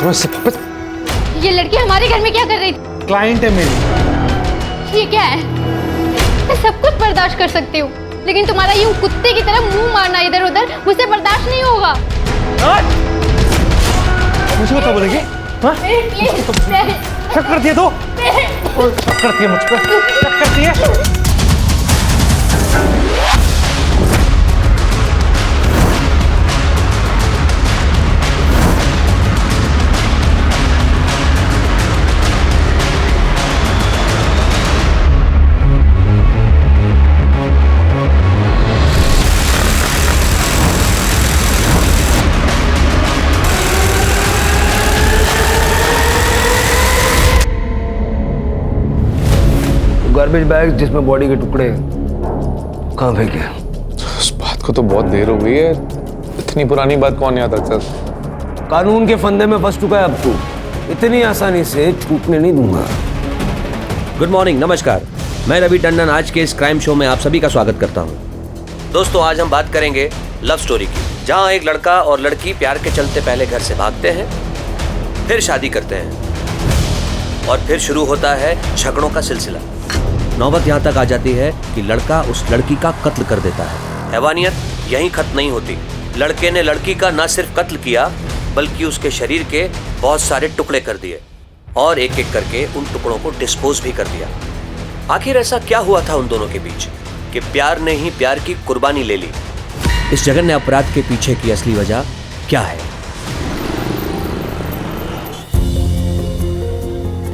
छोड़ो इससे वापस। ये लड़की हमारे घर में क्या कर रही थी? क्लाइंट है मेरी। ये क्या है? मैं सब कुछ बर्दाश्त कर सकती हूँ, लेकिन तुम्हारा यूं कुत्ते की तरह मुंह मारना इधर उधर मुझसे बर्दाश्त नहीं होगा। मुझे बता बोलेगी? शक करती है तो? शक करती है मुझ पर? शक करती है? गार्बेज बैग जिसमें बॉडी के टुकड़े कहाँ फेंके? उस बात को तो बहुत देर हो गई है, इतनी पुरानी बात कौन याद रखता? कानून के फंदे में फंस चुका है अब तू, इतनी आसानी से छूटने नहीं दूंगा। गुड मॉर्निंग, नमस्कार। मैं रवि टंडन आज के इस क्राइम शो में आप सभी का स्वागत करता हूं। दोस्तों, आज हम बात करेंगे लव स्टोरी की, जहां एक लड़का और लड़की प्यार के चलते पहले घर से भागते हैं, फिर शादी करते हैं और फिर शुरू होता है झगड़ों का सिलसिला। नौबत यहाँ तक आ जाती है कि लड़का उस लड़की का कत्ल कर देता है। हैवानियत यहीं खत्म नहीं होती। लड़के ने लड़की का न सिर्फ कत्ल किया, बल्कि उसके शरीर के बहुत सारे टुकड़े कर दिए और एक एक करके उन टुकड़ों को डिस्पोज भी कर दिया। आखिर ऐसा क्या हुआ था उन दोनों के बीच कि प्यार ने ही प्यार की कुर्बानी ले ली? इस जघन्य अपराध के पीछे की असली वजह क्या है?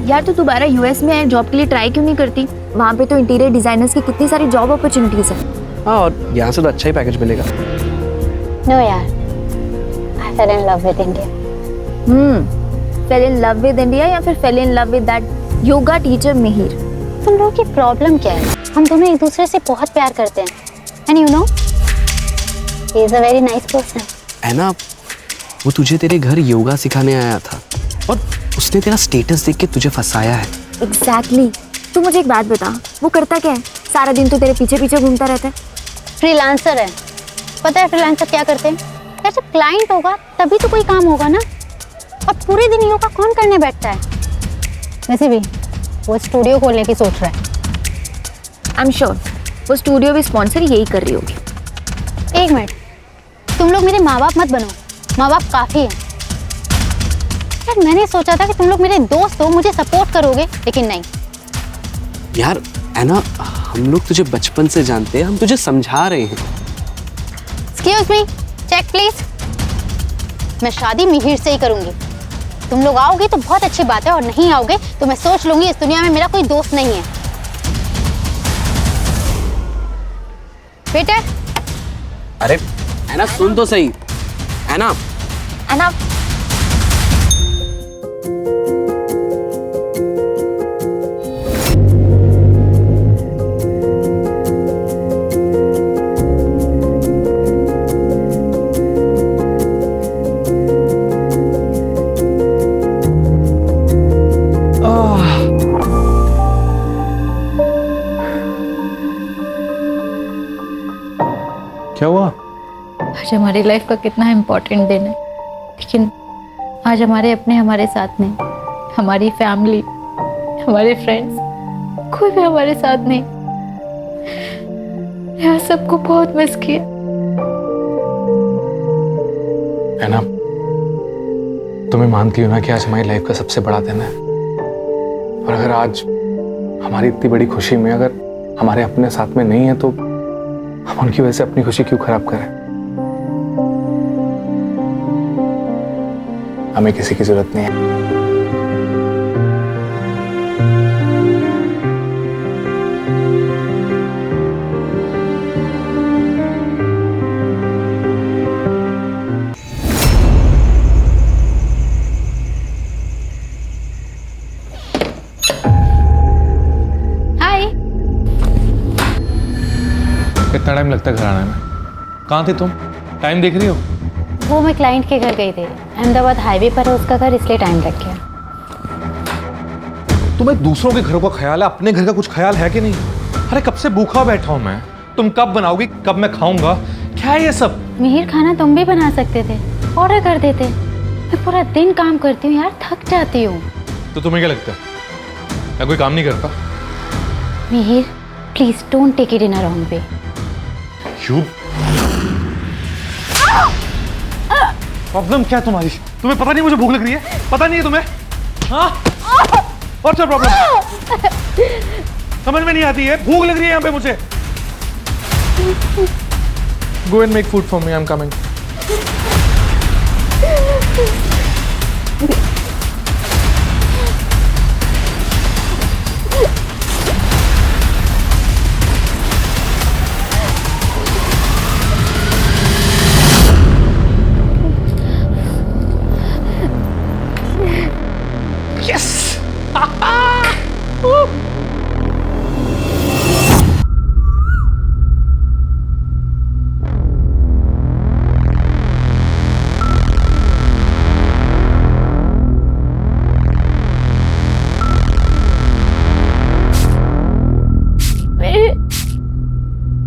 यार तू दोबारा यूएस में जॉब के लिए ट्राई क्यों नहीं करती? वहाँ पे तो इंटीरियर डिजाइनर्स की कितनी सारी जॉब अपॉर्चुनिटीज हैं। हाँ, और यहाँ से तो अच्छा ही पैकेज मिलेगा। नो यार, I fell in love with India. Fell in love with India या फिर fell in love with that yoga teacher Mihir? तुम लोगों की प्रॉब्लम क्या है? हम दोनों एक दूसरे से बहुत प्यार करते हैं, and you know he is a very nice person. है ना, वो तुझे तेरे घर योगा सिखाने आया था और उसने तेरा स्टेटस देख के तुझे फंसाया है। एग्जैक्टली। तू मुझे एक बात बता, वो करता क्या है? सारा दिन तो तेरे पीछे पीछे घूमता रहता है। फ्रीलांसर है। पता है फ्रीलांसर क्या करते हैं? यार जब क्लाइंट होगा तभी तो कोई काम होगा ना, और पूरे दिन योगा कौन करने बैठता है? वैसे भी वो स्टूडियो खोलने की सोच रहा है। आई एम श्योर वो स्टूडियो भी स्पॉन्सर यही कर रही होगी। एक मिनट, तुम लोग मेरे माँ बाप मत बनो, माँ बाप काफ़ी है। यार मैंने सोचा था कि तुम लोग मेरे दोस्त हो, मुझे सपोर्ट करोगे, लेकिन नहीं। यार है ना, हम लोग तुझे बचपन से जानते हैं, हम तुझे समझा रहे हैं। Excuse me, check please. मैं शादी मिहिर से ही करूंगी। तुम लोग आओगे तो बहुत अच्छी बात है, और नहीं आओगे तो मैं सोच लूंगी इस दुनिया में मेरा कोई दोस्त नहीं है। वेटर। अरे है ना, सुन तो सही। है ना, क्या हुआ? आज हमारी लाइफ का कितना इम्पोर्टेंट दिन है, लेकिन आज हमारे अपने हमारे साथ नहीं, हमारी फैमिली, हमारे फ्रेंड्स, कोई भी हमारे साथ नहीं। यार सबको बहुत मिस किया। है ना, तुम्हें मानती हो ना कि आज हमारी लाइफ का सबसे बड़ा दिन है, और अगर आज हमारी इतनी बड़ी खुशी में अगर हमारे अपने साथ में नहीं है तो हम उनकी वजह से अपनी खुशी क्यों खराब करें? हमें किसी की जरूरत नहीं है। कितना टाइम लगता है घर आने में? कहाँ थे तुम? टाइम देख रही हो? वो मैं क्लाइंट के घर गई थी, अहमदाबाद हाईवे पर है उसका घर, इसलिए टाइम लग गया। तुम्हें दूसरों के घरों का ख्याल है, अपने घर का कुछ ख्याल है कि नहीं? अरे कब से भूखा बैठा हूं मैं, तुम कब बनाओगी, कब मैं खाऊंगा? क्या है ये सब? मिहिर, खाना तुम भी बना सकते थे, ऑर्डर कर देते। मैं पूरा दिन काम करती हूँ यार, थक जाती हूँ। तो तुम्हें क्या लगता है मैं कोई काम नहीं करता? Mihir, please don't take it in a wrong way. You problem क्या है तुम्हारी? तुम्हें पता नहीं मुझे भूख लग रही है? पता नहीं है तुम्हें? हाँ? What's your problem? समझ में नहीं आती है, भूख लग रही है यहाँ पे मुझे। Go and make food for me. I'm coming.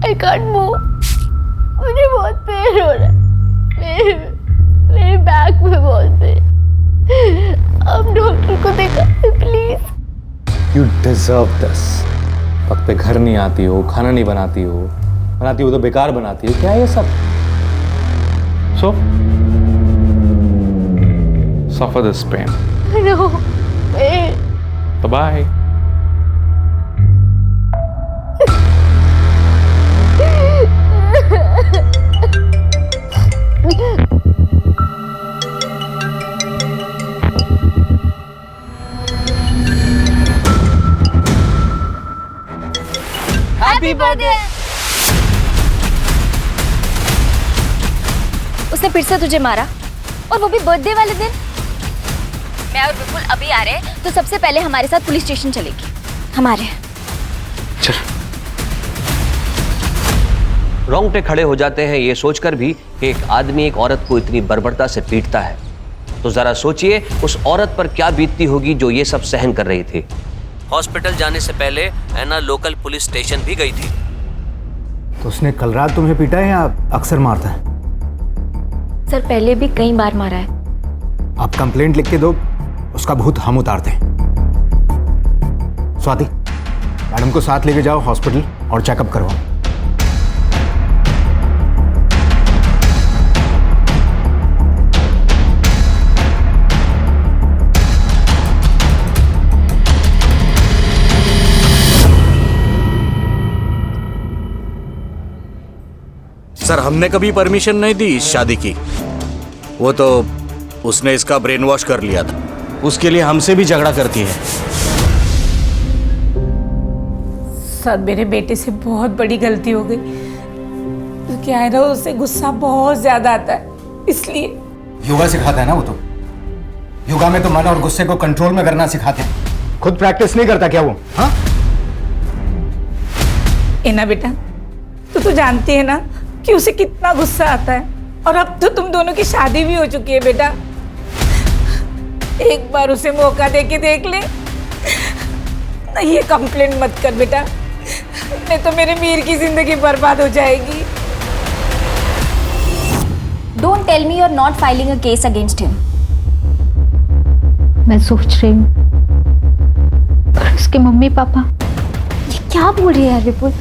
I can't move. मुझे बहुत पेन हो रहा है, मेरे बैक में बहुत पेन। आप डॉक्टर को दिखा प्लीज। You deserve this. वक्त पे घर नहीं आती हो, खाना नहीं बनाती हो, बनाती हो तो बेकार बनाती हो। क्या है ये सब? So suffer this pain. No, pain. Bye bye. Happy birthday. उसने फिर से तुझे मारा, और वो भी बर्थडे वाले दिन। मैं और विपुल अभी आ रहे हैं, तो सबसे पहले हमारे साथ पुलिस स्टेशन चलेगी। हमारे रोंगटे खड़े हो जाते हैं ये सोचकर भी कि एक आदमी एक औरत को इतनी बर्बरता से पीटता है। तो जरा सोचिए उस औरत पर क्या बीतती होगी जो ये सब सहन कर रही थी। हॉस्पिटल जाने से पहले ऐना लोकल पुलिस स्टेशन भी गई थी। तो उसने कल रात तुम्हें पीटा है या अक्सर मारता है? सर, पहले भी कई बार मारा है। आप कंप्लेंट लिख के दो, उसका भूत हम उतारते हैं। स्वाति, मैडम को साथ लेके जाओ हॉस्पिटल और चेकअप करवाओ। सर, हमने कभी परमिशन नहीं दी इस शादी की। वो तो उसने इसका ब्रेन वॉश कर लिया था। उसके लिए हमसे भी झगड़ा करती है। सर, मेरे बेटे से बहुत बड़ी गलती हो गई। तो क्या है ना, उसे गुस्सा बहुत ज्यादा आता है, इसलिए। योगा सिखाता है ना वो तो। योगा में तो मन और गुस्से को कंट्रोल में करना सिखाते हैं। खुद प्रैक्टिस नहीं करता क्या वो? हाँ? ना बेटा, तू जानती है ना कि उसे कितना गुस्सा आता है। और अब तो तुम दोनों की शादी भी हो चुकी है बेटा। एक बार उसे मौका दे के देख ले। नहीं, ये कंप्लेंट मत कर बेटा, नहीं तो मेरे मीर की जिंदगी बर्बाद हो जाएगी। Don't tell me you are not filing a case against him. मैं सोच रही हूँ उसके मम्मी पापा। ये क्या बोल रही है यार विपुल?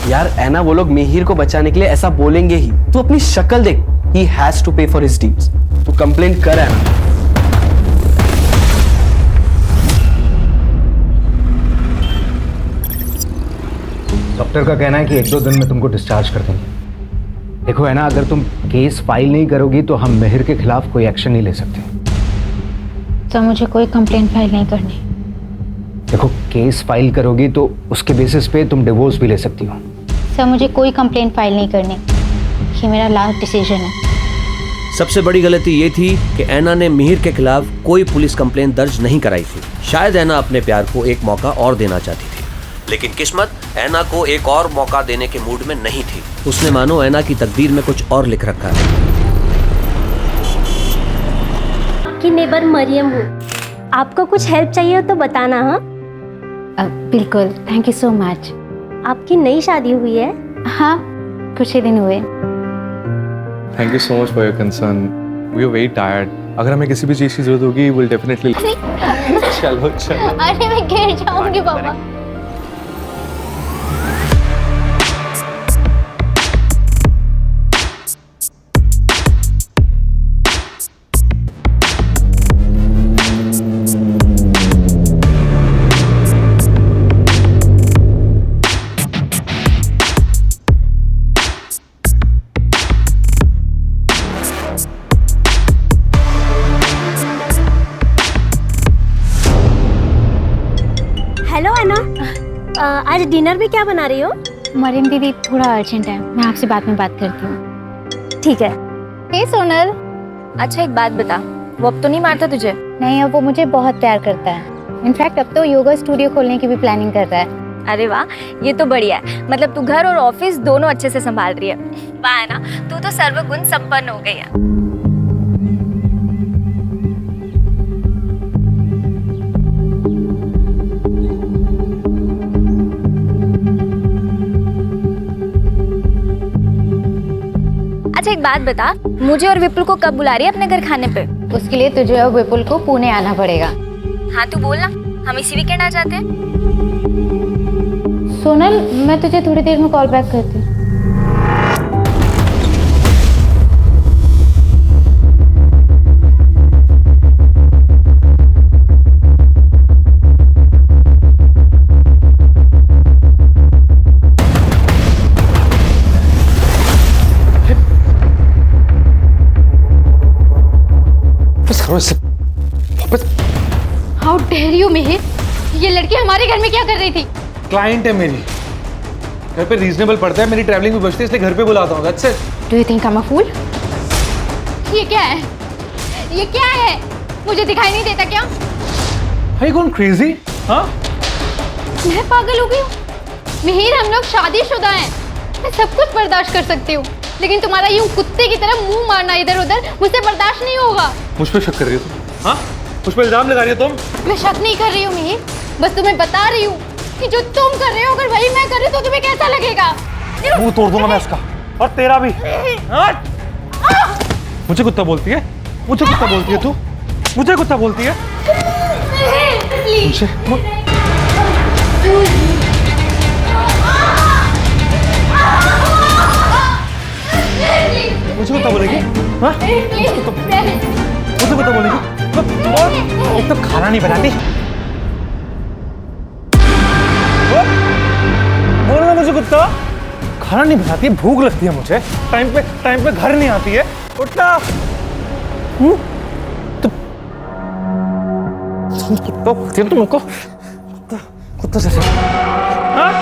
यार ऐना, वो लोग मिहिर को बचाने के लिए ऐसा बोलेंगे ही। तू अपनी शक्ल देख। He has to pay for his deeds. तू कंप्लेंट कर ऐना। डॉक्टर का कहना है कि 1-2 दिन में तुमको डिस्चार्ज कर देंगे। देखो ऐना, अगर तुम केस फाइल नहीं करोगी तो हम मिहिर के खिलाफ कोई एक्शन नहीं ले सकते। तो मुझे कोई कंप्लेंट फाइल नहीं करनी। देखो, केस फाइल करोगी तो उसके बेसिस पे तुम डिवोर्स भी ले सकती हो। सर, मुझे कोई कंप्लेंट फाइल नहीं करनी, ये मेरा लास्ट डिसीजन है। सबसे बड़ी गलती ये थी कि ऐना ने मिहिर के खिलाफ कोई पुलिस कंप्लेंट दर्ज नहीं कराई थी। शायद ऐना अपने प्यार को एक मौका और देना चाहती थी, लेकिन किस्मत ऐना को एक और मौका देने के मूड में नहीं थी। उसने मानो ऐना की तकदीर में कुछ और लिख रखा है। आपकी नेबर मरियम हूँ, आपको कुछ हेल्प चाहिए हो तो बताना। हाँ बिल्कुल, थैंक यू सो मच। आपकी नई शादी हुई है? हाँ, कुछ ही दिन हुए। Thank you so much for your concern. We were very tired. अगर हमें किसी भी चीज़ की जरूरत होगी विल डेफिनेटली। चलो चलो। अरे मैं गिर जाऊंगी पापा। हेलो अन्ना, आज डिनर में क्या बना रही हो? मरीन दीदी थोड़ा अर्जेंट है, मैं आपसे बाद में बात करती हूँ। ठीक है। हे सोनल। अच्छा एक बात बता, वो अब तो नहीं मारता तुझे? नहीं, अब वो मुझे बहुत प्यार करता है। इनफैक्ट अब तो योगा स्टूडियो खोलने की भी प्लानिंग कर रहा है। अरे वाह, ये तो बढ़िया है। मतलब तू घर और ऑफिस दोनों अच्छे से संभाल रही है। वाह है ना, तू तो सर्वगुण संपन्न हो गई है। अच्छा एक बात बता, मुझे और विपुल को कब बुला रही है अपने घर खाने पे? उसके लिए तुझे और विपुल को पुणे आना पड़ेगा। हाँ तू बोल ना, हम इसी वीकेंड आ जाते हैं। सोनल, मैं तुझे थोड़ी देर में कॉल बैक करती हूँ। हाउ डेयर यू मिहिर, ये लड़की हमारे घर में क्या कर रही थी? क्लाइंट है मेरी, घर पे रीजनेबल पड़ता है, मेरी ट्रैवलिंग भी बचती है, इसलिए घर पे बुलाता हूँ। That's it. Do you think I am a fool? ये क्या है? ये क्या है? मुझे दिखाई नहीं देता क्या? Are you going crazy? हाँ? मैं पागल हो गई हूँ? मिहिर, हम लोग शादीशुदा हैं, मैं सब कुछ बर्दाश्त कर सकती हूँ, लेकिन तुम्हारा यूं कुत्ते की तरह मुंह मारना इधर उधर मुझसे बर्दाश्त नहीं होगा। मुझ पे शक कर रही हो तुम? हाँ? मुझ पे इल्जाम लगा रही हो तुम? मैं शक नहीं कर रही हूँ मिहिर, बस तुम्हें बता रही हूँ कि जो तुम कर रहे हो अगर वही मैं कर रही तो तुम्हें कैसा लगेगा? मुंह तोड़ दूंगा मैं इसका, और तेरा भी। मुझे कुत्ता बोलती है? मुझे कुत्ता बोलती है तू? मुझे कुत्ता बोलती है? मुझे कुत्ता बोलेगी? हाँ? मुझे कुत्ता बोलेगी? एक तो खाना नहीं बनाती, बोल रहा मुझे कुत्ता खाना नहीं बनाती, भूख लगती है मुझे, टाइम पे घर नहीं आती है, उठना। तुम कुत्ता बोलती हो तुमको? कुत्ता जैसे। हाँ?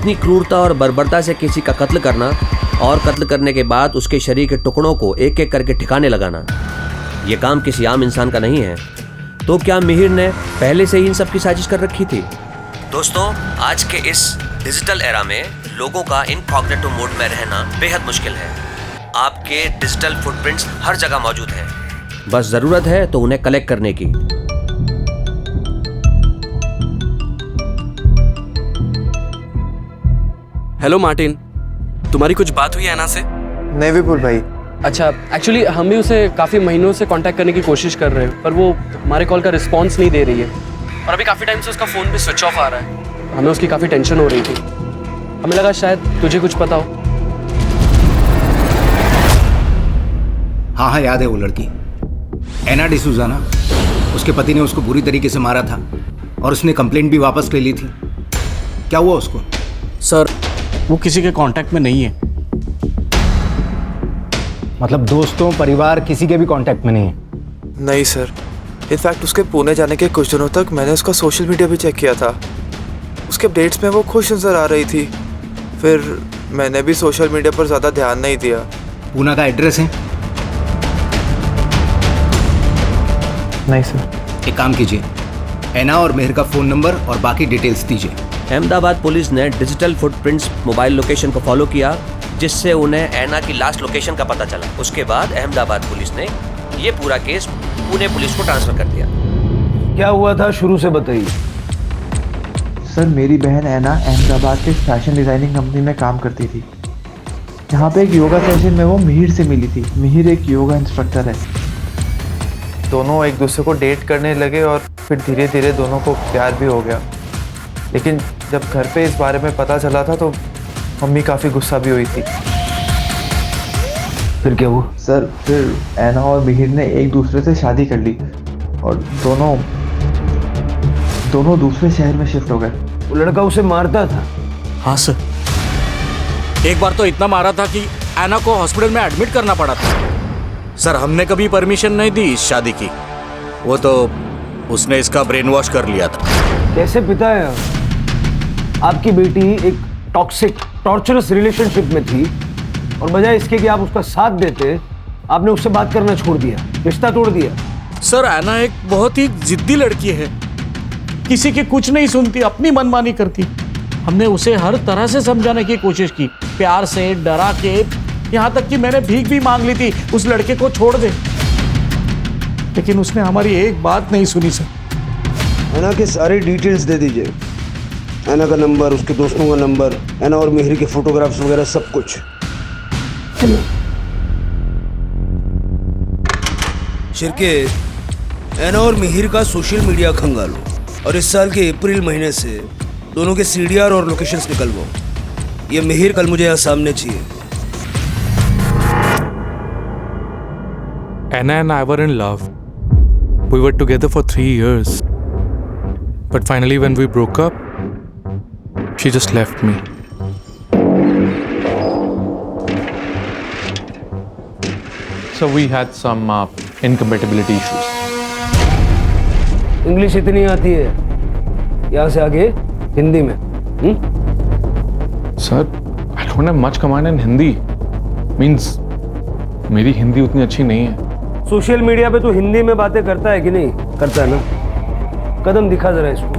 इतनी क्रूरता और बर्बरता से किसी का कत्ल करना और कत्ल करने के बाद उसके शरीर के टुकड़ों को एक एक करके ठिकाने लगाना, यह काम किसी आम इंसान का नहीं है। तो क्या मिहिर ने पहले से ही इन सब की साजिश कर रखी थी? दोस्तों, आज के इस डिजिटल एरा में लोगों का इनकॉग्निटो मोड में रहना बेहद मुश्किल है। आपके डिजिटल फुटप्रिंट्स हर जगह मौजूद हैं, बस जरूरत है तो उन्हें कलेक्ट करने की। हेलो मार्टिन, तुम्हारी कुछ बात हुई है ऐना से? नहीं विपुल भाई। अच्छा, एक्चुअली हम भी उसे काफ़ी महीनों से कांटेक्ट करने की कोशिश कर रहे हैं, पर वो हमारे कॉल का रिस्पांस नहीं दे रही है और अभी काफ़ी टाइम से उसका फ़ोन भी स्विच ऑफ आ रहा है। हमें उसकी काफ़ी टेंशन हो रही थी। हमें लगा शायद तुझे कुछ पता हो। हाँ, याद है वो लड़की एना डिसूजा ना, उसके पति ने उसको बुरी तरीके से मारा था और उसने कंप्लेंट भी वापस ले ली थी। क्या हुआ उसको? सर, वो किसी के कांटेक्ट में नहीं है। मतलब दोस्तों, परिवार, किसी के भी कांटेक्ट में नहीं है? नहीं सर, इनफैक्ट उसके पुणे जाने के कुछ दिनों तक मैंने उसका सोशल मीडिया भी चेक किया था। उसके अपडेट्स में वो खुश नजर आ रही थी। फिर मैंने भी सोशल मीडिया पर ज़्यादा ध्यान नहीं दिया। पूना का एड्रेस है? नहीं सर। एक काम कीजिए, एना और मेहर का फ़ोन नंबर और बाकी डिटेल्स दीजिए। अहमदाबाद पुलिस ने डिजिटल फुटप्रिंट्स मोबाइल लोकेशन को फॉलो किया, जिससे उन्हें ऐना की लास्ट लोकेशन का पता चला। उसके बाद अहमदाबाद पुलिस ने ये पूरा केस पुणे पुलिस को ट्रांसफर कर दिया। क्या हुआ था शुरू से बताइए। सर, मेरी बहन ऐना अहमदाबाद के फैशन डिज़ाइनिंग कंपनी में काम करती थी। यहाँ पे एक योगा सेशन में वो मिहिर से मिली थी। मिहिर एक योगा इंस्ट्रक्टर है। दोनों एक दूसरे को डेट करने लगे और फिर धीरे धीरे दोनों को प्यार भी हो गया। लेकिन जब घर पे इस बारे में पता चला था तो मम्मी काफ़ी गुस्सा भी हुई थी। फिर क्या हुआ? सर, फिर ऐना और मिहिर ने एक दूसरे से शादी कर ली और दोनों दूसरे शहर में शिफ्ट हो गए। वो लड़का उसे मारता था? हाँ सर, एक बार तो इतना मारा था कि ऐना को हॉस्पिटल में एडमिट करना पड़ा था। सर, हमने कभी परमिशन नहीं दी इस शादी की। वो तो उसने इसका ब्रेन वॉश कर लिया था। कैसे पिता है? आपकी बेटी एक टॉक्सिक टॉर्चरस रिलेशनशिप में थी और बजाय इसके कि आप उसका साथ देते, आपने उससे बात करना छोड़ दिया, रिश्ता तोड़ दिया। सर, ऐना एक बहुत ही जिद्दी लड़की है, किसी की कुछ नहीं सुनती, अपनी मनमानी करती। हमने उसे हर तरह से समझाने की कोशिश की, प्यार से, डरा के, यहाँ तक कि मैंने भीख भी मांग ली थी उस लड़के को छोड़ दे, लेकिन उसने हमारी एक बात नहीं सुनी। सर, ऐना के सारी डिटेल्स दे दीजिए। ऐना का नंबर, उसके दोस्तों का नंबर, ऐना और मिहिर के फोटोग्राफ्स वगैरह सब कुछ। शिरके, ऐना और मिहिर का सोशल मीडिया खंगालो और इस साल के अप्रैल महीने से दोनों के CDR और लोकेशंस निकलवाओ। ये मिहिर कल मुझे यहाँ सामने चाहिए। Anna and I were in love. We were together for 3 years. But finally when we broke up, she just left me. So we had some incompatibility issues. English इतनी आती है, यहाँ से आगे हिंदी में। Sir, I don't have much command in Hindi. Means मेरी हिंदी उतनी अच्छी नहीं है। सोशल मीडिया पे तो हिंदी में बातें करता है कि नहीं? करता है ना? कदम दिखा जरा इसको।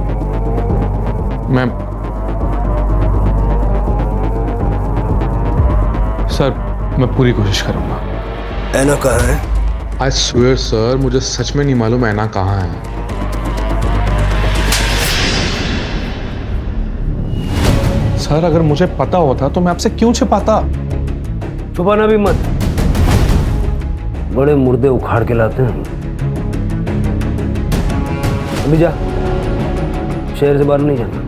मैं पूरी कोशिश करूंगा। ऐना कहाँ है? I swear सर, मुझे सच में नहीं मालूम ऐना कहाँ है। सर, अगर मुझे पता होता तो मैं आपसे क्यों छिपाता? छुपाना भी मत, बड़े मुर्दे उखाड़ के लाते हैं। अभी जा, शहर से बाहर नहीं जाना।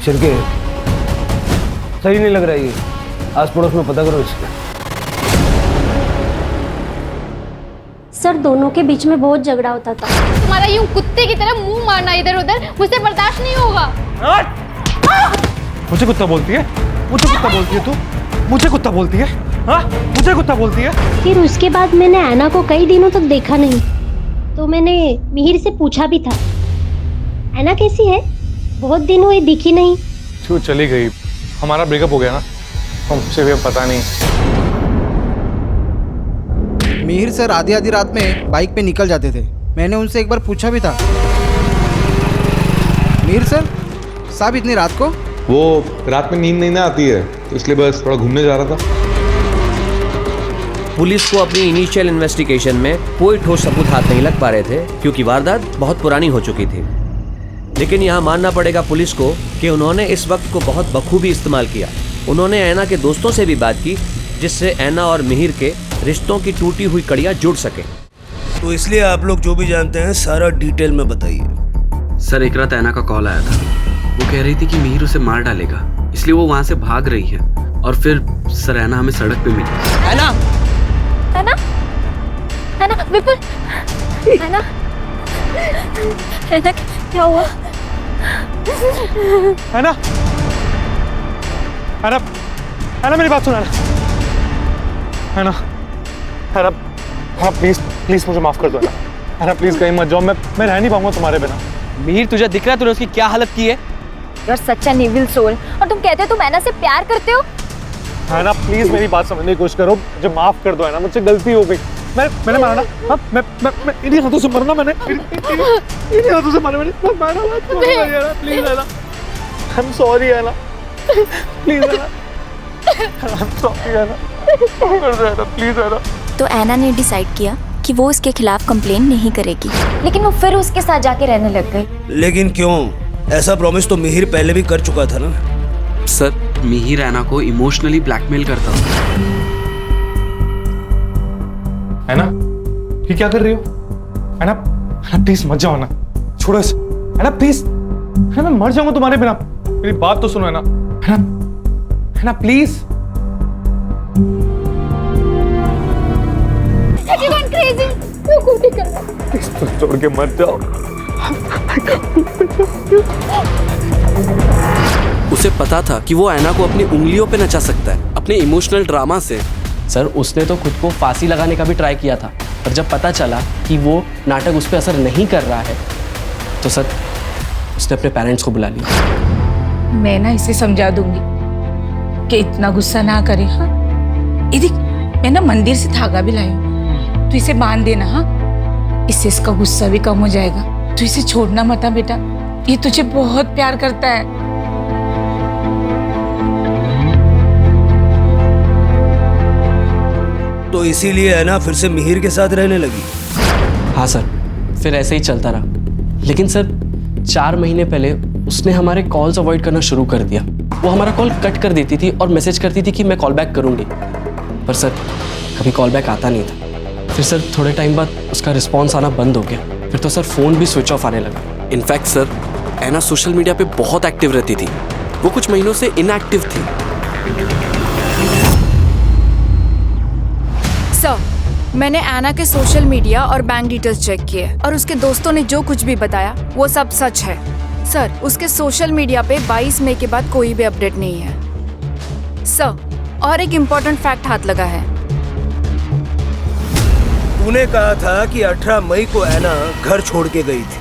शिरके, सही नहीं लग रहा ये। आस पड़ोस में पता करो इसका। सर, दोनों के बीच में बहुत झगड़ा होता था। तुम्हारा यूं कुत्ते की तरह मुंह मारना इधर उधर मुझसे बर्दाश्त नहीं होगा। मुझे कुत्ता बोलती है? मुझे कुत्ता बोलती है तू? मुझे कुत्ता बोलती है? हाँ, मुझे कुत्ता बोलती है? फिर उसके बाद मैंने ऐना को कई दिनों तक देखा नहीं, तो मैंने मिहिर से पूछा भी था, ऐना कैसी है? बहुत दिन हुए दिखी नहीं। क्यों चली गई? हमारा ब्रेकअप हो गया ना, हमसे भी अब पता नहीं। मिहिर सर आधी आधी रात में बाइक पे निकल जाते थे। मैंने उनसे एक बार पूछा भी था, मिहिर सर साहब इतनी रात को? वो रात में नींद नहीं ना आती है, तो इसलिए बस थोड़ा घूमने जा रहा था। पुलिस को अपनी इनिशियल इन्वेस्टिगेशन में कोई ठोस सबूत हाथ नहीं लग पा रहे थे, क्योंकि वारदात बहुत पुरानी हो चुकी थी। लेकिन यहाँ मानना पड़ेगा पुलिस को कि उन्होंने इस वक्त को बहुत बखूबी इस्तेमाल किया। उन्होंने ऐना के दोस्तों से भी बात की, जिससे ऐना और मिहिर के रिश्तों की टूटी हुई कड़ियाँ जुड़ सके। तो इसलिए आप लोग जो भी जानते हैं सारा डिटेल में बताइए। सर एक रात ऐना का कॉल आया था। वो कह रही थी कि मिहिर उसे मार डालेगा, इसलिए वो वहाँ से भाग रही है। और फिर सर ऐना हमें सड़क पे मिली। ऐना, ऐना, ऐना, विपुल, ऐना, ऐना क्या हुआ? ऐना, ऐना, ऐना मेरी बात सुन ऐना, ऐना, ऐना, हाँ प्लीज प्लीज मुझे माफ कर दो ऐना, ऐना प्लीज कहीं मत जाओ, मैं रह नहीं पाऊंगा तुम्हारे बिना। मिहिर तुझे दिख रहा है तूने उसकी क्या हालत की है? यार सच्चा निविल सोल, और तुम कहते हो तुम ऐना से प्यार करते हो? ऐना प्लीज मेरी बात समझने की कोशिश करो, मुझे माफ कर दो ऐना, मुझसे गलती हो गई। मैंने मारा ना, हाँ मैं इन्हीं हाथों से मरना, मैंने इन्हीं हाथों से मारा, मैंने मारा Anna, please Anna, I am sorry Anna, please Anna, I am sorry Anna, please Anna. तो ऐना ने डिसाइड किया कि वो उसके खिलाफ कंप्लेन नहीं करेगी, लेकिन वो फिर उसके साथ जाके रहने लग गई। लेकिन क्यों? ऐसा प्रॉमिस तो मिहिर पहले भी कर चुका था ना। सर मिहिर ऐना को इमोशनली ब्लैकमेल करता था। ऐना, ये क्या कर रही हो? ऐना, ऐना प्लीज मत जाओ ना, छोड़ो इसे। ऐना प्लीज, ऐना मैं मर जाऊंगा तुम्हारे बिना, मेरी बात तो सुनो ऐना, ऐना, ऐना प्लीज। छोड़ के मत जाओ। उसे पता था कि वो ऐना को अपनी उंगलियों पे नचा सकता है, अपने इमोशनल ड्रामा से। सर उसने तो खुद को फांसी लगाने का भी ट्राई किया था, पर जब पता चला कि वो नाटक उस पर असर नहीं कर रहा है, तो सर उसने अपने पेरेंट्स को बुला लिया। मैं ना इसे समझा दूंगी कि इतना गुस्सा ना करे। हाँ ये देख, मैं ना मंदिर से धागा भी लाई हूँ, तू इसे बांध देना। हाँ इससे इसका गुस्सा भी कम हो जाएगा। तू इसे छोड़ना मत बेटा, ये तुझे बहुत प्यार करता है। तो इसीलिए है ना फिर से मिहिर के साथ रहने लगी। हाँ सर, फिर ऐसे ही चलता रहा। लेकिन सर 4 महीने पहले उसने हमारे कॉल्स अवॉइड करना शुरू कर दिया। वो हमारा कॉल कट कर देती थी और मैसेज करती थी कि मैं कॉल बैक करूंगी, पर सर कभी कॉल बैक आता नहीं था। फिर सर थोड़े टाइम बाद उसका रिस्पॉन्स आना बंद हो गया। फिर तो सर फ़ोन भी स्विच ऑफ आने लगा। इनफैक्ट सर ऐना सोशल मीडिया पे बहुत एक्टिव रहती थी, वो कुछ महीनों से इनएक्टिव थी। सर मैंने ऐना के सोशल मीडिया और बैंक डिटेल्स चेक किए और उसके दोस्तों ने जो कुछ भी बताया वो सब सच है। सर उसके सोशल मीडिया पे 22 मई के बाद कोई भी अपडेट नहीं है। सर और एक इम्पोर्टेंट फैक्ट हाथ लगा है। तूने कहा था कि 18 मई को ऐना घर छोड़ के गई थी,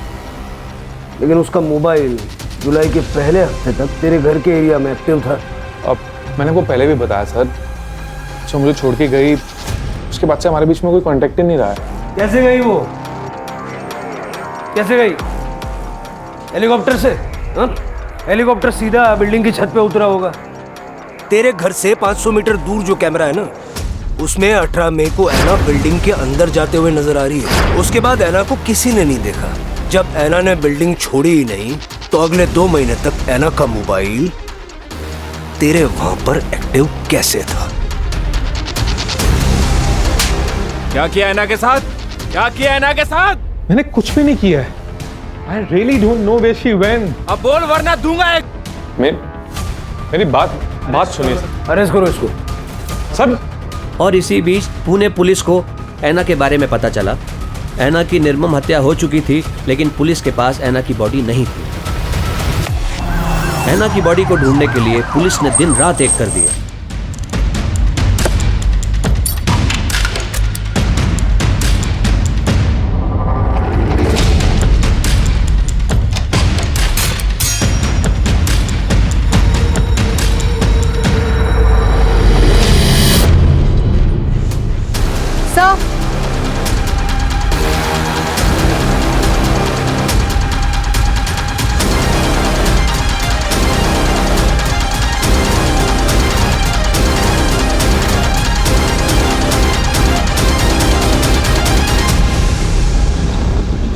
लेकिन उसका मोबाइल जुलाई के पहले हफ्ते तक तेरे घर के एरिया में एक्टिव था। अब मैंने वो पहले भी बताया सर, जो मुझे छोड़ के गई उसके बाद से हमारे बीच में कोई कांटेक्ट ही नहीं रहा है। कैसे गई वो? कैसे गई? हेलीकॉप्टर से? हाँ? हेलीकॉप्टर सीधा बिल्डिंग की छत पे उतरा होगा। तेरे घर से 500 मीटर दूर जो कैमरा है ना, उसमें 18 मई को ऐना बिल्डिंग के अंदर जाते हुए नजर आ रही है। उसके बाद ऐना को किसी ने नहीं देखा। जब ऐना ने बिल्डिंग छोड़ी ही नहीं, तो अगले 2 महीने तक ऐना का मोबाइल तेरे वहां पर एक्टिव कैसे था? क्या किया ऐना के साथ? क्या किया ऐना के साथ? मैंने कुछ भी नहीं किया है। I really don't know where she went. अब बोल वरना दूंगा एक। मेरी बात सुनिए सर। अरेस्ट करो इसको सब। और इसी बीच पुणे पुलिस को ऐना के बारे में पता चला। ऐना की निर्मम हत्या हो चुकी थी, लेकिन पुलिस के पास ऐना की बॉडी नहीं थी। ऐना की बॉडी को ढूंढने के लिए पुलिस ने दिन रात एक कर दिए।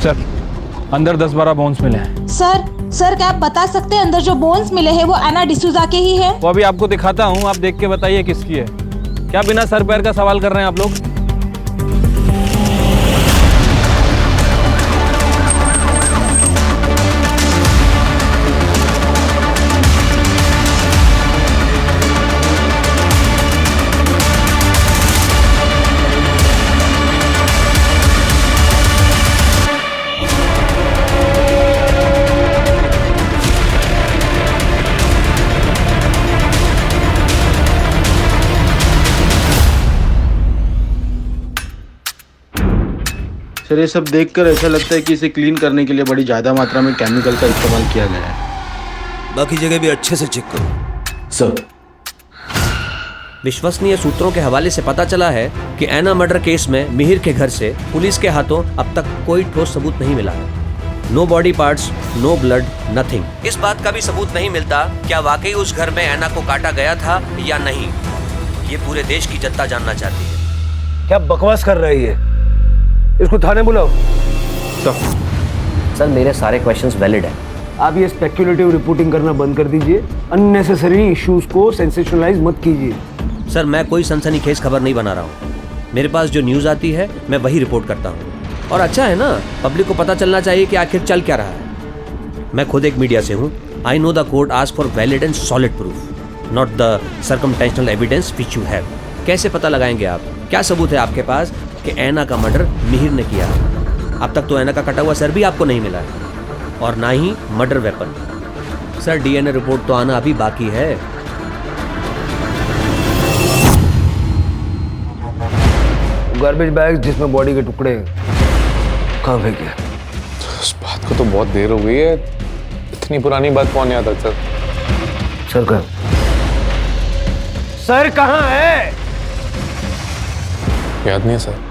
सर अंदर 10-12 बोन्स मिले हैं। सर क्या आप बता सकते हैं अंदर जो बोन्स मिले हैं वो एना डिसूजा के ही है? वो अभी आपको दिखाता हूँ, आप देख के बताइए किसकी है। क्या बिना सर पैर का सवाल कर रहे हैं आप लोग? सर ये सब देखकर ऐसा लगता है कि इसे क्लीन करने के लिए बड़ी ज़्यादा मात्रा में केमिकल का इस्तेमाल किया गया है। बाकी जगह भी अच्छे से चेक करो। सर, विश्वसनीय सूत्रों के हवाले से पता चला है कि एना मर्डर केस में मिहिर के घर से पुलिस के हाथों अब तक कोई ठोस सबूत नहीं मिला है। No body parts, no blood, nothing. इस बात का भी सबूत नहीं मिलता क्या वाकई उस घर में एना को काटा गया था या नहीं। ये पूरे देश की जनता जानना चाहती है। क्या बकवास कर रही है? इसको थाने बुलाओ। सर मेरे सारे क्वेश्चंस वैलिड हैं। आप ये स्पेक्युलेटिव रिपोर्टिंग करना बंद कर दीजिए। अननेसेसरी इश्यूज को सेंसेशनलाइज मत कीजिए। सर मैं कोई सनसनीखेज खबर नहीं बना रहा हूँ। मेरे पास जो न्यूज़ आती है मैं वही रिपोर्ट करता हूँ। और अच्छा है ना, पब्लिक को पता चलना चाहिए कि आखिर चल क्या रहा है। मैं खुद एक मीडिया से हूँ। I know the court ask for valid and solid proof, not the circumstantial evidence which you have. कैसे पता लगाएंगे आप? क्या सबूत है आपके पास कि एना का मर्डर मिहिर ने किया? अब तक तो एना का कटा हुआ सर भी आपको नहीं मिला है और ना ही murder weapon. Sir DNA report तो आना अभी बाकी है। गार्बेज बैग जिसमें बॉडी के टुकड़े कहाँ फेंके? उस बात को तो बहुत देर हो गई है। इतनी पुरानी बात कौन याद रखता? सर कहाँ? सर कहाँ है? याद नहीं है सर।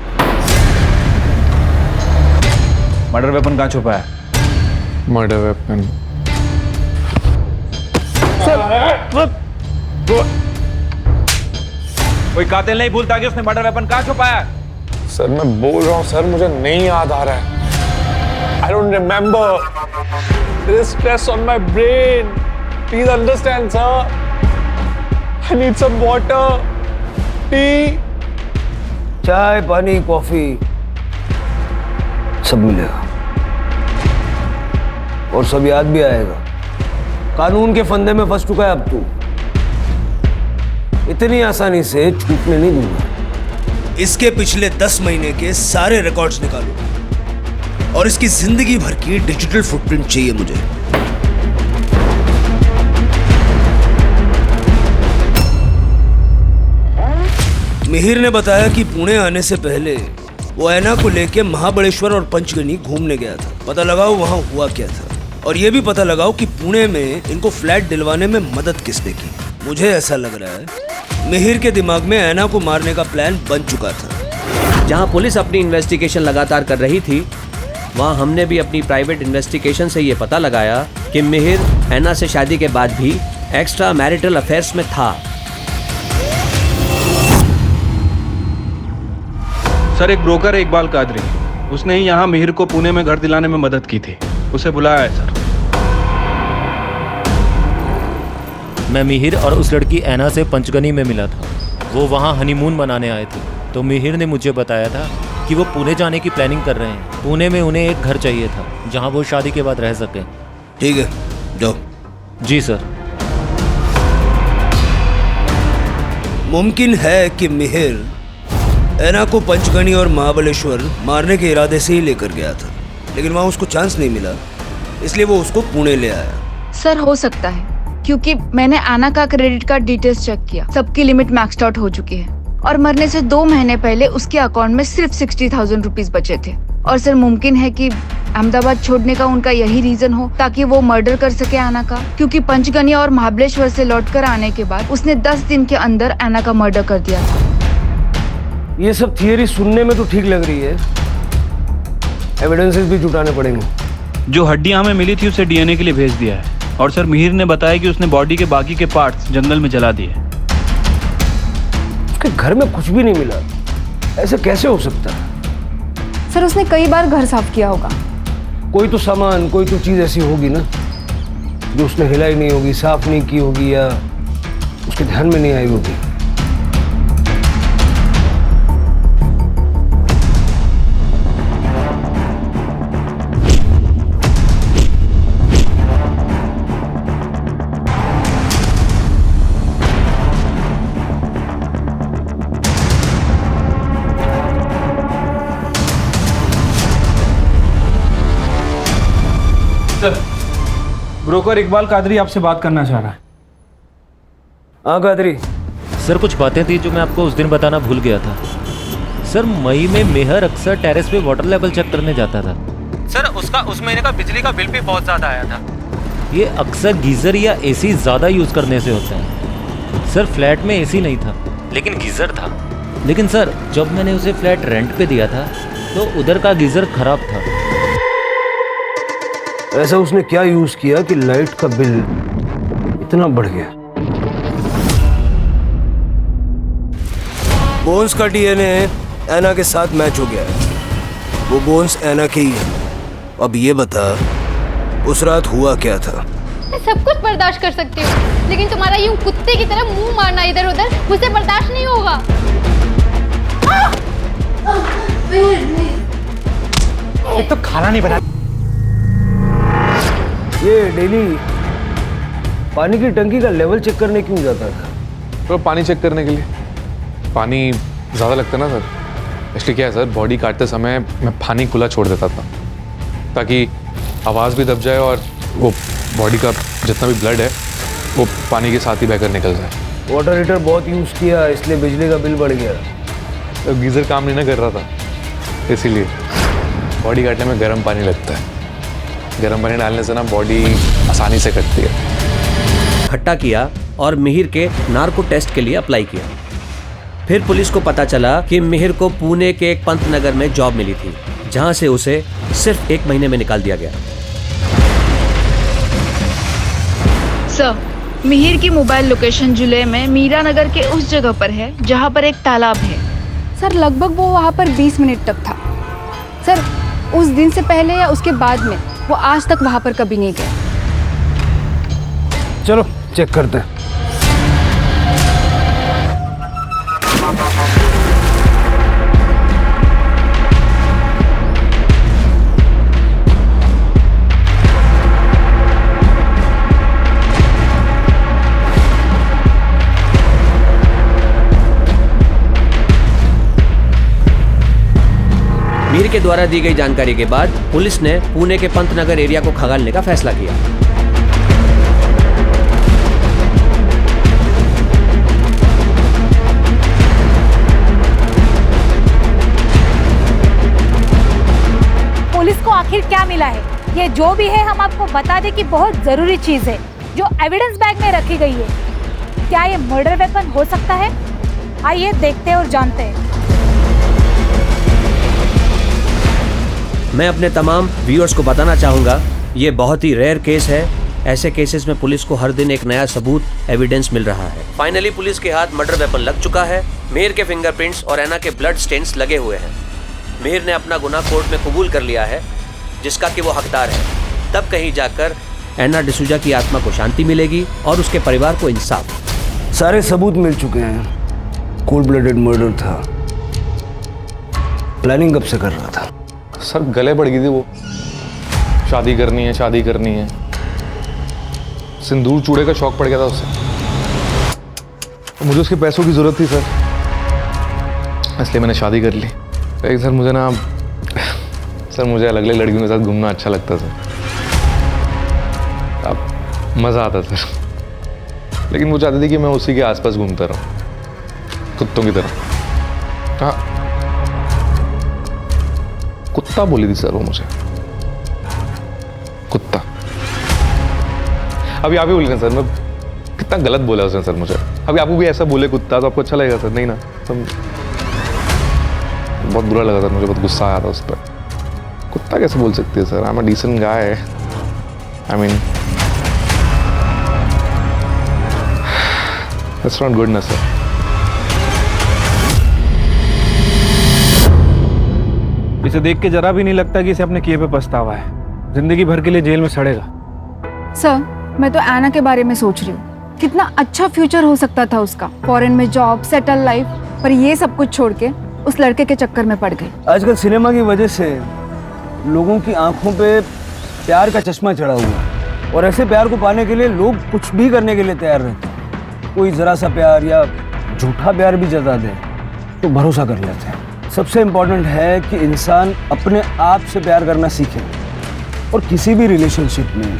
मर्डर वेपन कहाँ छुपा है? मर्डर वेपन कोई कातिल नहीं भूलता कि उसने मर्डर वेपन कहाँ छुपाया है। सर मैं बोल रहा हूँ सर, मुझे नहीं याद आ रहा है। I don't remember. There is stress on my brain. Please understand, sir. I need some water, tea. चाय, पानी, कॉफी सब मिलेगा और सब याद भी आएगा। कानून के फंदे में फंस चुका है अब तू। इतनी आसानी से छूटने नहीं दूंगा। इसके पिछले 10 महीने के सारे रिकॉर्ड्स निकालो और इसकी जिंदगी भर की डिजिटल फुटप्रिंट चाहिए मुझे। मिहिर ने बताया कि पुणे आने से पहले वो एना को लेके महाबलेश्वर और पंचगनी घूमने गया था। पता लगाओ वहां हुआ क्या था और ये भी पता लगाओ कि पुणे में इनको फ्लैट दिलवाने में मदद किसने की। मुझे ऐसा लग रहा है मिहिर के दिमाग में एना को मारने का प्लान बन चुका था। जहां पुलिस अपनी इन्वेस्टिगेशन लगातार कर रही थी, वहां हमने भी अपनी प्राइवेट इन्वेस्टिगेशन से ये पता लगाया कि मिहिर एना से शादी के बाद भी एक्स्ट्रा मैरिटल अफेयर्स में था। सर एक ब्रोकर है इकबाल कादरी, उसने ही यहाँ मिहिर को पुणे में घर दिलाने में मदद की थी। उसे बुलाया है सर। मैं मिहिर और उस लड़की एना से पंचगनी में मिला था। वो वहाँ हनीमून मनाने आए थे, तो मिहिर ने मुझे बताया था कि वो पुणे जाने की प्लानिंग कर रहे हैं। पुणे में उन्हें एक घर चाहिए था जहाँ वो शादी के बाद रह सकें। ठीक है, जाओ। जी सर। मुमकिन है कि मिहिर एना को पंचगनी और महाबलेश्वर मारने के इरादे से ही लेकर गया था, लेकिन वहाँ उसको चांस नहीं मिला, इसलिए वो उसको पुणे ले आया। सर हो सकता है, क्योंकि मैंने आना का क्रेडिट कार्ड डिटेल्स चेक किया, सबकी लिमिट मैक्स्ड आउट हो चुकी है और मरने से 2 महीने पहले उसके अकाउंट में सिर्फ 60,000 रुपीज बचे थे। और सर मुमकिन है कि अहमदाबाद छोड़ने का उनका यही रीजन हो ताकि वो मर्डर कर सके आना का, क्योंकि पंचगनी और महाबलेश्वर से लौटकर आने के बाद उसने 10 दिन के अंदर आना का मर्डर कर दिया था। ये सब थियरी सुनने में तो ठीक लग रही है, एविडेंसेस भी जुटाने पड़ेंगे। जो हड्डियां हमें मिली थी उसे डीएनए के लिए भेज दिया है और सर मिहिर ने बताया कि उसने बॉडी के बाकी के पार्ट्स जंगल में जला दिए। उसके घर में कुछ भी नहीं मिला, ऐसे कैसे हो सकता है? सर उसने कई बार घर साफ किया होगा, कोई तो सामान, कोई तो चीज ऐसी होगी ना जो उसने हिलाई नहीं होगी, साफ नहीं की होगी, या उसके ध्यान में नहीं आई होगी। ब्रोकर इकबाल कादरी आपसे बात करना चाह रहा है। हाँ कादरी। सर कुछ बातें थी जो मैं आपको उस दिन बताना भूल गया था। सर मई में मेहर अक्सर टेरेस पे वाटर लेवल चेक करने जाता था। सर उसका उस महीने का बिजली का बिल भी बहुत ज्यादा आया था। ये अक्सर गीजर या एसी ज्यादा यूज करने से होता है। सर फ्लैट में एसी नहीं था लेकिन गीजर था। लेकिन सर जब मैंने उसे फ्लैट रेंट पे दिया था तो उधर का गीजर खराब था। ऐसा उसने क्या यूज किया कि लाइट का बिल इतना बढ़ गया? बोन्स का डीएनए ऐना के साथ मैच हो गया है। वो बोन्स ऐना के ही है। अब ये बता उस रात हुआ क्या था? मैं सब कुछ बर्दाश्त कर सकती हूँ लेकिन तुम्हारा यूं कुत्ते की तरह मुंह मारना इधर उधर मुझसे बर्दाश्त नहीं होगा। एक तो खाना नहीं बना। ये डेली पानी की टंकी का लेवल चेक करने क्यों जाता था? तो पानी चेक करने के लिए। पानी ज़्यादा लगता ना सर, इसलिए क्या है सर, बॉडी काटते समय मैं पानी खुला छोड़ देता था ताकि आवाज़ भी दब जाए और वो बॉडी का जितना भी ब्लड है वो पानी के साथ ही बहकर निकल जाए। वाटर हीटर बहुत यूज़ किया इसलिए बिजली का बिल बढ़ गया। तो गीज़र काम नहीं ना कर रहा था इसीलिए। बॉडी काटने में गर्म पानी लगता है, गर्म पानी डालने से ना बॉडी आसानी से कटती है। इकट्ठा किया और मिहिर के नार्को टेस्ट के लिए अप्लाई किया। फिर पुलिस को पता चला कि मिहिर को पुणे के एक पंत नगर में जॉब मिली थी जहां से उसे सिर्फ 1 महीने में निकाल दिया गया। सर, मिहिर की मोबाइल लोकेशन जुलै में मीरा नगर के उस जगह पर है जहां पर एक तालाब है। सर लगभग वो वहां पर 20 मिनट तक था। सर उस दिन से पहले या उसके बाद में वो आज तक वहां पर कभी नहीं गया। चलो चेक करते हैं। मिहिर के द्वारा दी गई जानकारी के बाद पुलिस ने पुणे के पंत नगर एरिया को खंगालने का फैसला किया। पुलिस को आखिर क्या मिला है? ये जो भी है हम आपको बता दें कि बहुत जरूरी चीज है जो एविडेंस बैग में रखी गई है। क्या ये मर्डर वेपन हो सकता है? आइए देखते हैं और जानते हैं। मैं अपने तमाम व्यूअर्स को बताना चाहूँगा ये बहुत ही रेयर केस है। ऐसे केसेस में पुलिस को हर दिन एक नया सबूत एविडेंस मिल रहा है। फाइनली पुलिस के हाथ मर्डर वेपन लग चुका है। मिहिर के फिंगरप्रिंट्स और ऐना के ब्लड स्टेन्स लगे हुए हैं। मिहिर ने अपना गुनाह कोर्ट में कबूल कर लिया है जिसका कि वो हकदार है। तब कहीं जाकर ऐना डिसूजा की आत्मा को शांति मिलेगी और उसके परिवार को इंसाफ। सारे सबूत मिल चुके हैं। कोल्ड ब्लडेड मर्डर था। प्लानिंग कब से कर रहा था? सर गले पड़ गई थी वो, शादी करनी है शादी करनी है। सिंदूर चूड़े का शौक पड़ गया था उससे। तो मुझे उसके पैसों की जरूरत थी सर, इसलिए मैंने शादी कर ली। लेकिन सर मुझे ना सर मुझे अलग अलग लड़कियों के साथ घूमना अच्छा लगता था। अब मज़ा आता सर, लेकिन वो चाहती थी कि मैं उसी के आसपास घूमता रहूं कुत्तों की तरह। हाँ कुत्ता बोली थी सर वो मुझे, कुत्ता। अभी आप ही बोलिए ना सर, मैं कितना गलत बोला उसने सर मुझे। अभी आपको भी ऐसा बोले कुत्ता तो आपको अच्छा लगेगा सर? नहीं ना। तो बहुत बुरा लगा सर मुझे, बहुत गुस्सा आया था उस पर। कुत्ता कैसे बोल सकती है sir? I am a decent guy. I mean that's not good ना सर। इसे देख के जरा भी नहीं लगता कि इसे अपने किए पे पछतावा है। जिंदगी भर के लिए जेल में सड़ेगा। सर, मैं तो एना के बारे में सोच रही हूँ। कितना अच्छा फ्यूचर हो सकता था उसका, फॉरेन में जॉब, सेटल लाइफ, पर ये सब कुछ छोड़ के उस लड़के के चक्कर में पड़ गई। आजकल सिनेमा की वजह से लोगों की आंखों पे प्यार का चश्मा चढ़ा हुआ है और ऐसे प्यार को पाने के लिए लोग कुछ भी करने के लिए तैयार रहते हैं। कोई जरा सा प्यार या झूठा प्यार भी जता दे तो भरोसा कर लेते हैं। सबसे इम्पोर्टेंट है कि इंसान अपने आप से प्यार करना सीखे और किसी भी रिलेशनशिप में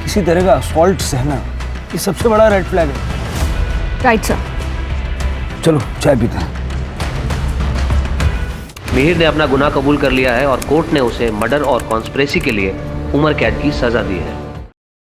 किसी तरह का असॉल्ट सहना ये सबसे बड़ा रेड फ्लैग है। Right sir. चलो चाय पीते हैं। मिहिर ने अपना गुनाह कबूल कर लिया है और कोर्ट ने उसे मर्डर और कॉन्स्पिरेसी के लिए उम्र कैद की सजा दी है।